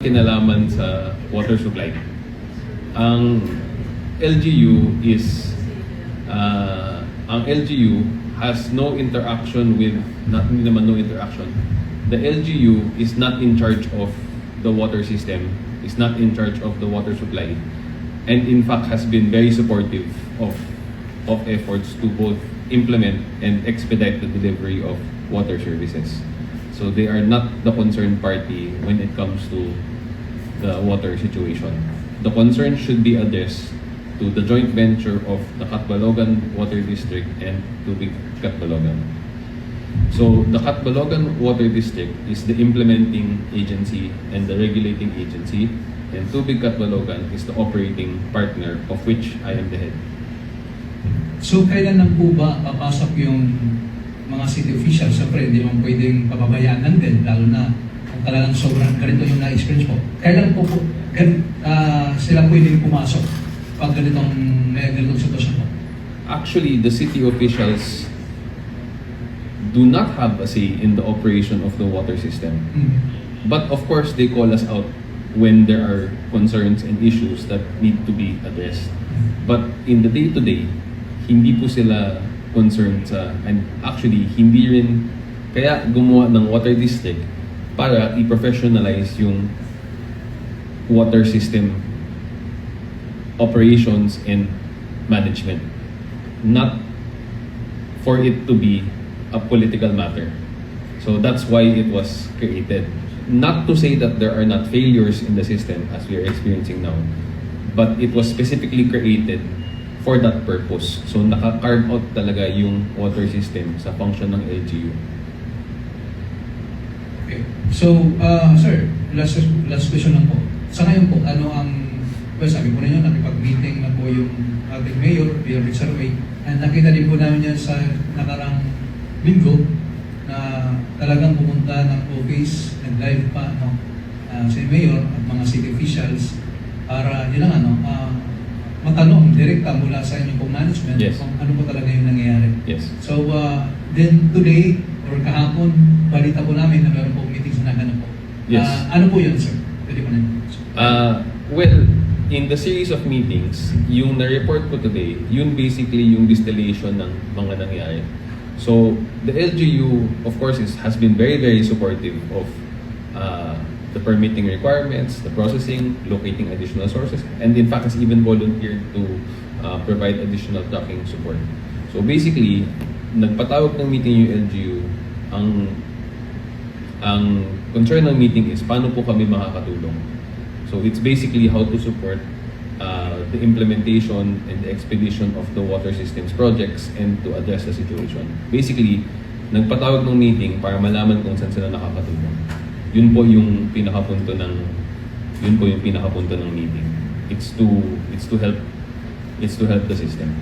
kinalaman sa water supply. Ang LGU is ang LGU has no interaction with, hindi naman no interaction. The LGU is not in charge of the water system, is not in charge of the water supply, and in fact has been very supportive of efforts to both implement and expedite the delivery of water services. So they are not the concerned party when it comes to the water situation. The concern should be addressed to the joint venture of the Catbalogan Water District and Tubig Catbalogan. So the Catbalogan Water District is the implementing agency and the regulating agency, and Tubig Catbalogan is the operating partner, of which I am the head. So kailan lang po ba papasok yung mga city officials? Siyempre, hindi naman pwedeng pababayaan lang din, lalo na kung talagang sobrang ganito yung na-experience po. Kailan po sila pwedeng pumasok pag ganitong sitwasyon po? Actually, the city officials do not have a say in the operation of the water system. Mm-hmm. But of course, they call us out when there are concerns and issues that need to be addressed. But in the day-to-day, hindi po sila concerned sa, and actually, hindi rin, kaya gumawa ng water district para i-professionalize yung water system operations and management. Not for it to be a political matter. So that's why it was created. Not to say that there are not failures in the system as we are experiencing now, but it was specifically created for that purpose. So naka-carve out talaga yung water system sa function ng LGU. Okay. So, sir, last question lang po. Sa ngayon po, ano ang, well, sabi po ninyo, nakipag-meeting na po yung ating mayor, Mayor Rick Sarway, and nakita din po namin yan sa nakarang linggo na talagang pumunta ng office and live pa si mayor at mga city officials para yun lang matanong direkta mula sa inyong pong management kung ano po talaga yung nangyayari. Yes. So, then today, or kahapon, balita po namin na meron po meeting sa naganap po. Yes. Ano po yun, sir? Pwede po na yun. Well, in the series of meetings, yung na-report ko today, yun basically yung distillation ng mga nangyari. So, the LGU, of course, has been very, very supportive of the permitting requirements, the processing, locating additional sources, and in fact has even volunteered to provide additional trucking support. So basically, nagpatawag ng meeting yung LGU, ang concern ng meeting is paano po kami makakatulong. So it's basically how to support the implementation and the expedition of the water systems projects and to address the situation. Basically, nagpatawag ng meeting para malaman kung saan sila nakakatulong. Yun po yung pinakapunto ng meeting. It's to help the system.